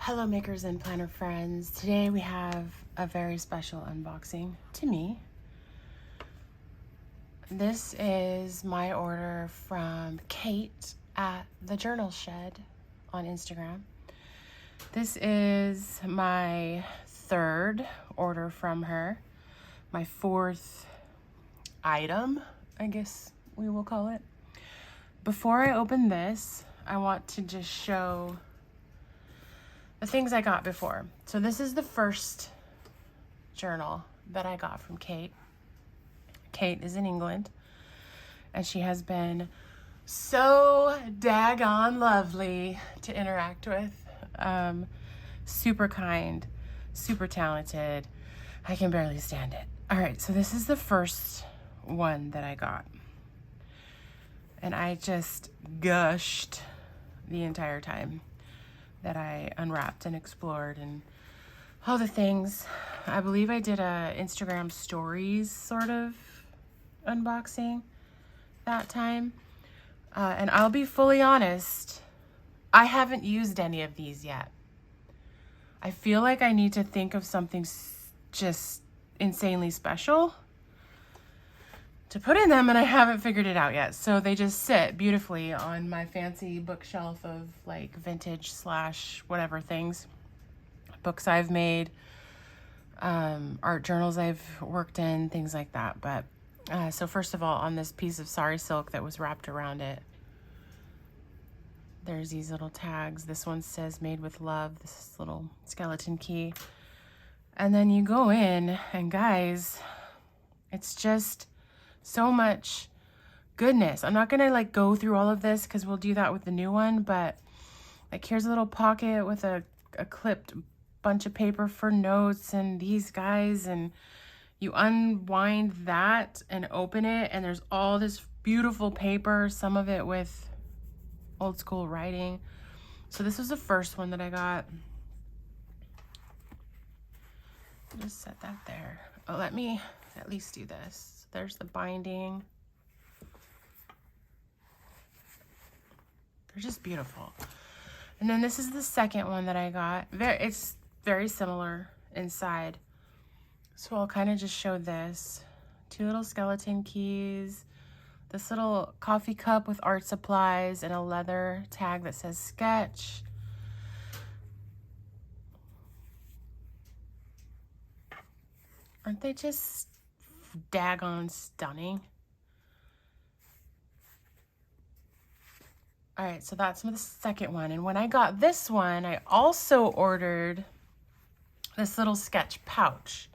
Hello makers and planner friends. Today we have a very special unboxing to me. This is my order from Kate at the Journal Shed on Instagram. This is my third order from her, my fourth item, I guess we will call it. Before I open this, I want to just show the things I got before. So this is the first journal that I got from Kate. Kate is in England, and she has been so daggone lovely to interact with. Super kind, super talented. I can barely stand it. All right, so this is the first one that I got. And I just gushed the entire time that I unwrapped and explored and all the things. I believe I did a Instagram stories sort of unboxing that time. And I'll be fully honest, I haven't used any of these yet. I feel like I need to think of something just insanely special to put in them, and I haven't figured it out yet. So they just sit beautifully on my fancy bookshelf of like vintage / whatever things, books I've made, art journals I've worked in, things like that. But so first of all, on this piece of sari silk that was wrapped around it, there's these little tags. This one says made with love, this little skeleton key. And then you go in, and guys, it's just so much goodness. I'm not gonna like go through all of this because we'll do that with the new one, but like here's a little pocket with a clipped bunch of paper for notes and these guys, and you unwind that and open it, and there's all this beautiful paper, some of it with old school writing. So this was the first one that I got. Just set that there. Oh, let me at least do this. There's the binding. They're just beautiful. And then this is the second one that I got. It's very similar inside. So I'll kind of just show this. 2 little skeleton keys. This little coffee cup with art supplies and a leather tag that says sketch. Aren't they just daggone stunning? All right, so that's the second one. And when I got this one, I also ordered this little sketch pouch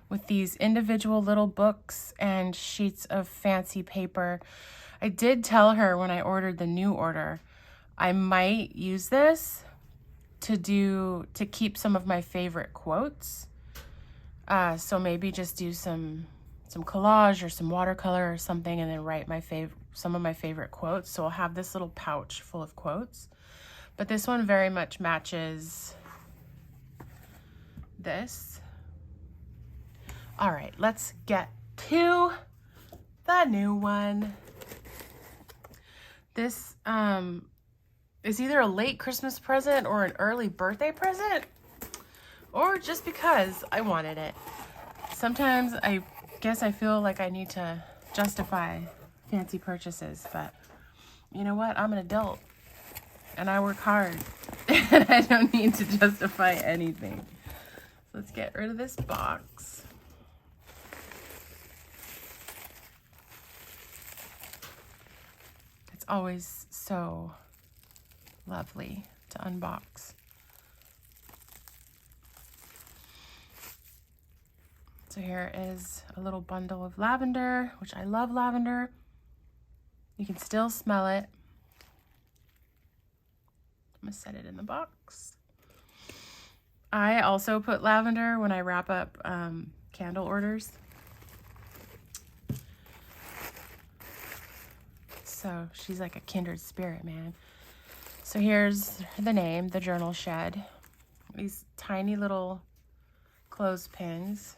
with these individual little books and sheets of fancy paper. I did tell her when I ordered the new order, I might use this to keep some of my favorite quotes. So maybe just do some collage or some watercolor or something, and then write some of my favorite quotes. So I'll have this little pouch full of quotes. But this one very much matches this. All right, let's get to the new one. This is either a late Christmas present or an early birthday present, or just because I wanted it. Sometimes I guess I feel like I need to justify fancy purchases, but you know what? I'm an adult and I work hard and I don't need to justify anything. So let's get rid of this box. It's always so lovely to unbox. So here is a little bundle of lavender, which I love lavender. You can still smell it. I'm gonna set it in the box. I also put lavender when I wrap up candle orders. So she's like a kindred spirit, man. So here's the name, the Journal Shed. These tiny little clothespins.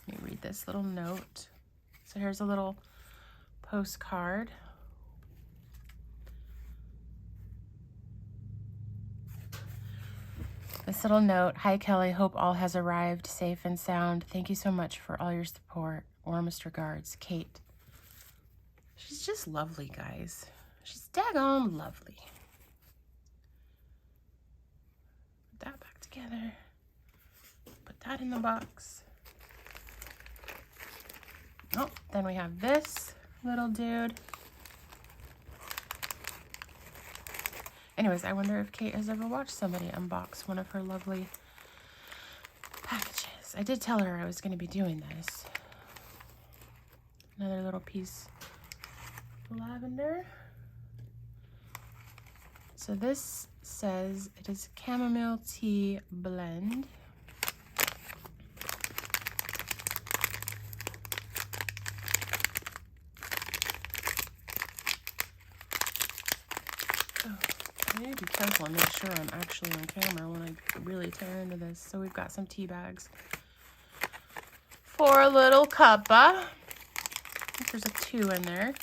Let me read this little note. So here's a little postcard. This little note: "Hi Kelly, hope all has arrived safe and sound. Thank you so much for all your support. Warmest regards, Kate." She's just lovely, guys. She's daggone lovely. Put that back together. Put that in the box. Oh, then we have this little dude. Anyways, I wonder if Kate has ever watched somebody unbox one of her lovely packages. I did tell her I was going to be doing this. Another little piece of lavender. So this says it is chamomile tea blend. I need to be careful and make sure I'm actually on camera when I really tear into this. So we've got some tea bags for a little cuppa. I think there's a 2 in there.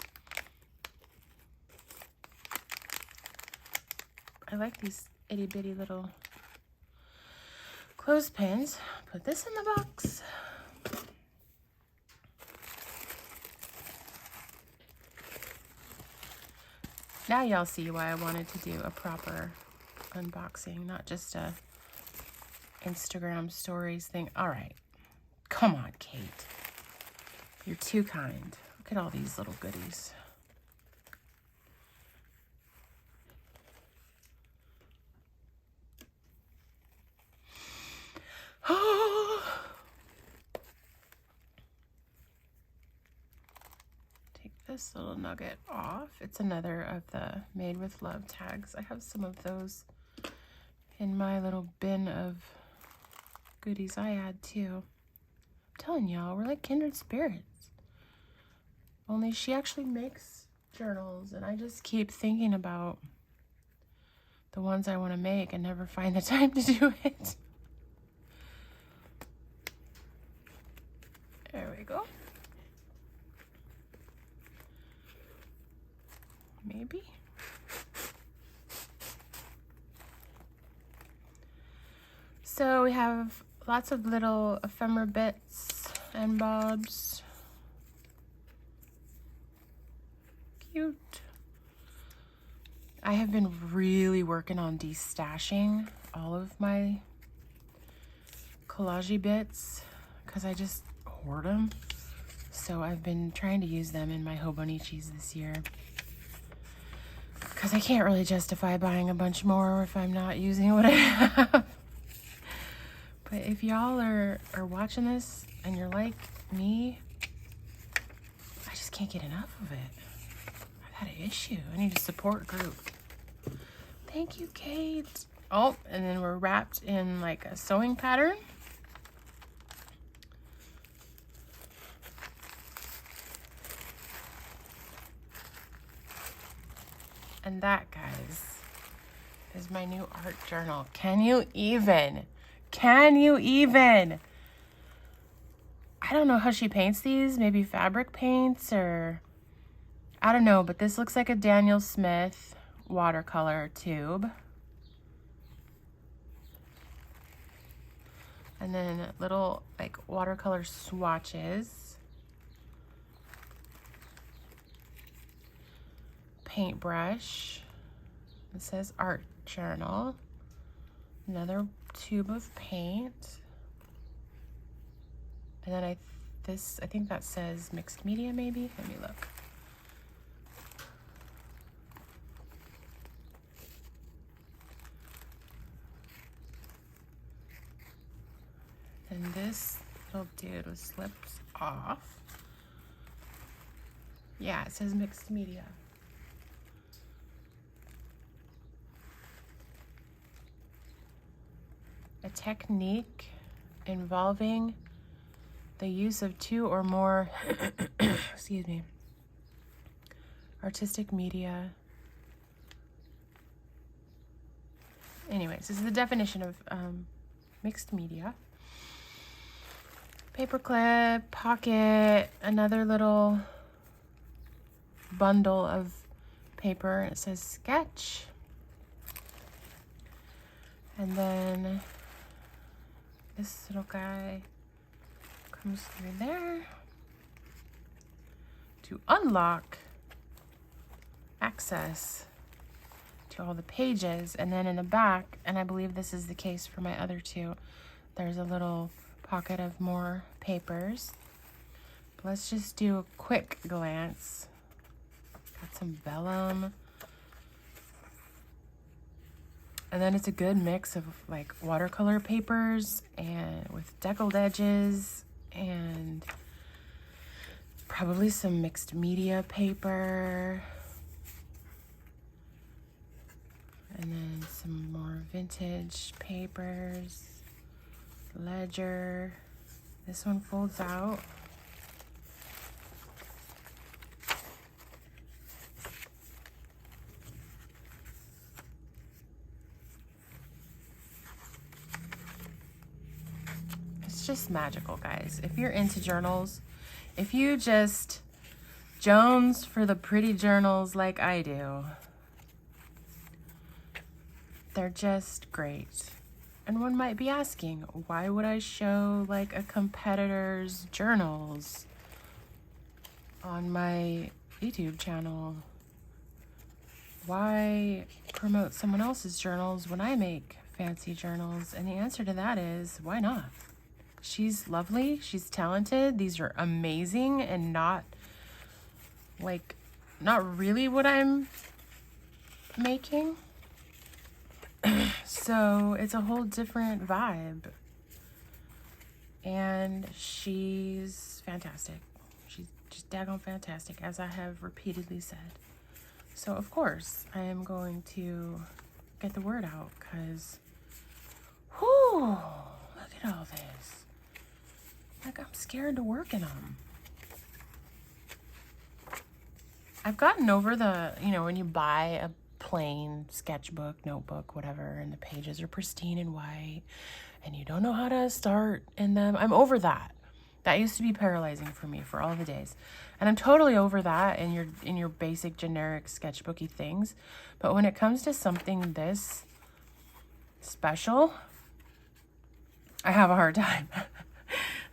I like these itty bitty little clothespins. Put this in the box. Now y'all see why I wanted to do a proper unboxing, not just a Instagram stories thing. All right, come on, Kate. You're too kind. Look at all these little goodies. Take this little nugget off. It's another of the Made with Love tags. I have some of those in my little bin of goodies I add too. I'm telling y'all, we're like kindred spirits. Only she actually makes journals, and I just keep thinking about the ones I want to make and never find the time to do it. There we go. Maybe. So we have lots of little ephemera bits and bobs. Cute. I have been really working on destashing all of my collage bits because I just hoard them. So I've been trying to use them in my Hobonichis this year, because I can't really justify buying a bunch more if I'm not using what I have. But if y'all are watching this and you're like me, I just can't get enough of it. I've had an issue. I need a support group. Thank you, Kate. Oh, and then we're wrapped in like a sewing pattern. And that, guys, is my new art journal. Can you even? Can you even? I don't know how she paints these. Maybe fabric paints, or I don't know, but this looks like a Daniel Smith watercolor tube. And then little like watercolor swatches. Paintbrush. It says art journal. Another tube of paint. And then I think that says mixed media, maybe. Let me look. And this little dude slips off. Yeah, it says mixed media. A technique involving the use of 2 or more excuse me, artistic media. Anyways, this is the definition of mixed media. Paperclip, pocket, another little bundle of paper. It says sketch. And then this little guy comes through there to unlock access to all the pages. And then in the back, and I believe this is the case for my other two, there's a little pocket of more papers. But let's just do a quick glance. Got some vellum. And then it's a good mix of like watercolor papers and with deckled edges and probably some mixed media paper. And then some more vintage papers, ledger. This one folds out. It's just magical, guys. If you're into journals, if you just Jones for the pretty journals like I do, they're just great. And one might be asking, why would I show like a competitor's journals on my YouTube channel? Why promote someone else's journals when I make fancy journals? And the answer to that is, why not? She's lovely, she's talented, these are amazing, and not really what I'm making. So it's a whole different vibe. And she's fantastic. She's just daggone fantastic, as I have repeatedly said. So of course I am going to get the word out, because whoo, look at all this. Like, I'm scared to work in them. I've gotten over the, when you buy a plain sketchbook, notebook, whatever, and the pages are pristine and white, and you don't know how to start in them. I'm over that. That used to be paralyzing for me for all the days. And I'm totally over that in your basic generic sketchbooky things. But when it comes to something this special, I have a hard time.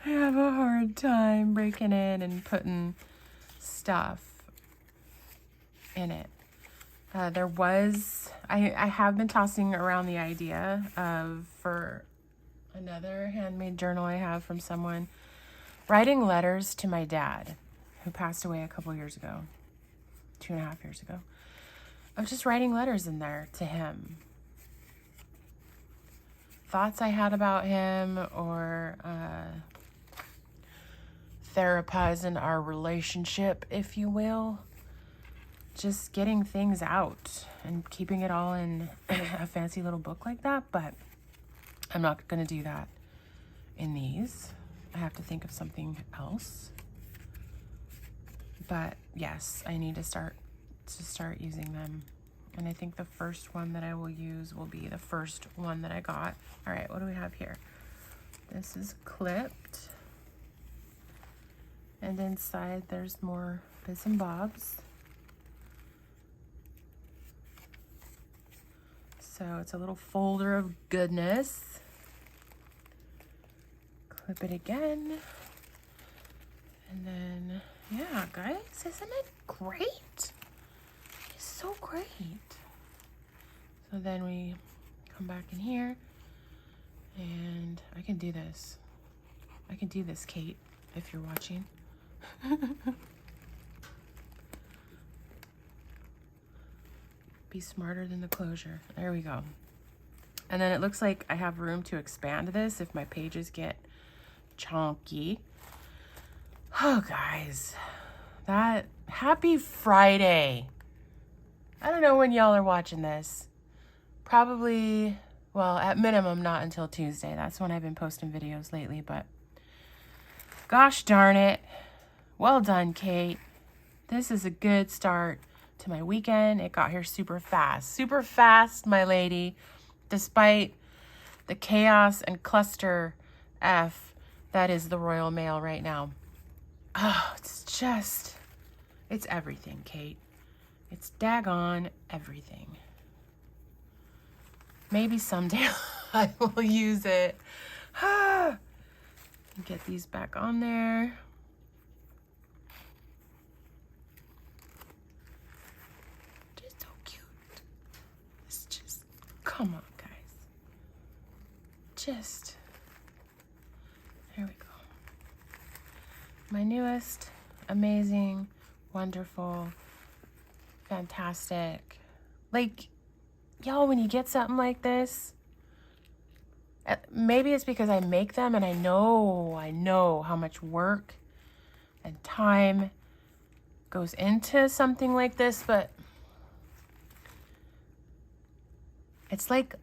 I have a hard time breaking in and putting stuff in it. I have been tossing around the idea of, for another handmade journal I have from someone, writing letters to my dad, who passed away a couple years ago, 2.5 years ago. Of just writing letters in there to him. Thoughts I had about him, or therapizing our relationship, if you will. Just getting things out and keeping it all in a fancy little book like that. But I'm not going to do that in these. I have to think of something else. But yes, I need to start using them. And I think the first one that I will use will be the first one that I got. All right, what do we have here? This is clipped. And inside there's more bits and bobs. So it's a little folder of goodness. Clip it again. And then, yeah, guys, isn't it great? It's so great. So then we come back in here, and I can do this. I can do this, Kate, if you're watching. Be smarter than the closure. There we go. And then it looks like I have room to expand this if my pages get chonky. Oh, guys, that happy Friday. I don't know when y'all are watching this. Probably, well, at minimum, not until Tuesday. That's when I've been posting videos lately, but gosh darn it. Well done, Kate. This is a good start to my weekend. It got here super fast. Super fast, my lady. Despite the chaos and cluster F that is the Royal Mail right now. Oh, it's everything, Kate. It's daggone everything. Maybe someday I will use it. Get these back on there. Just so cute. It's just, come on, guys. Just, here we go. My newest, amazing, wonderful, fantastic. Like, y'all, when you get something like this, maybe it's because I make them and I know how much work and time goes into something like this, but it's like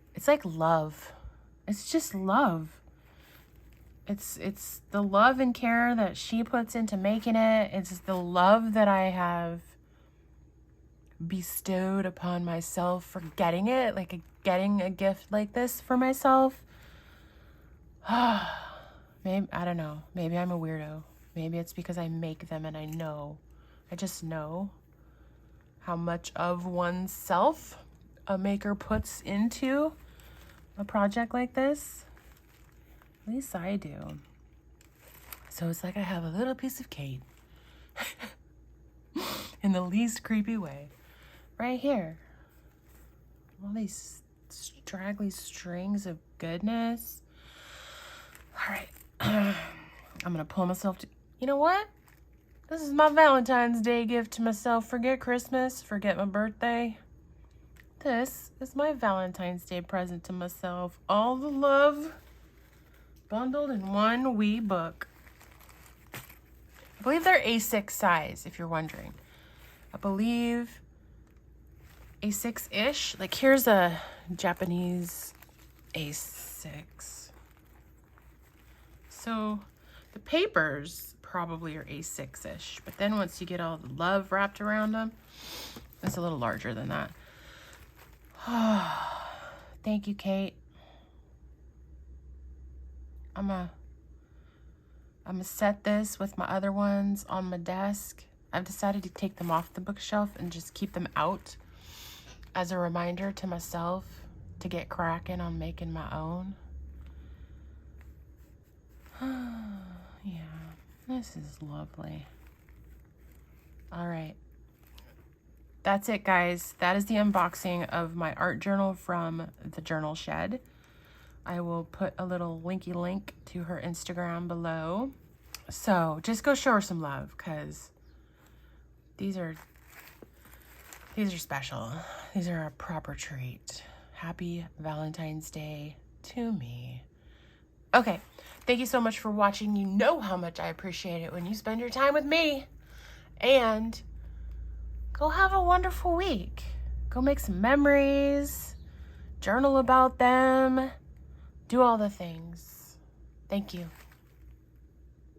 love. It's just love. It's the love and care that she puts into making it. It's the love that I have bestowed upon myself for getting it, like getting a gift like this for myself. Maybe, I don't know. Maybe I'm a weirdo. Maybe it's because I make them and I just know how much of oneself a maker puts into a project like this. At least I do. So it's like I have a little piece of Kate in the least creepy way. Right here. All these straggly strings of goodness. All right. I'm going to pull myself to... You know what? This is my Valentine's Day gift to myself. Forget Christmas. Forget my birthday. This is my Valentine's Day present to myself. All the love bundled in one wee book. I believe they're A6 size, if you're wondering. I believe A6-ish. Like, here's a Japanese A6. So the papers probably are A6-ish. But then once you get all the love wrapped around them, it's a little larger than that. Thank you, Kate. I'm gonna set this with my other ones on my desk. I've decided to take them off the bookshelf and just keep them out as a reminder to myself to get cracking on making my own. Yeah, this is lovely. All right. That's it, guys. That is the unboxing of my art journal from the Journal Shed. I will put a little linky link to her Instagram below. So just go show her some love, because these are special. These are a proper treat. Happy Valentine's Day to me. Okay, thank you so much for watching. You know how much I appreciate it when you spend your time with me. And go have a wonderful week. Go make some memories. Journal about them. Do all the things. Thank you.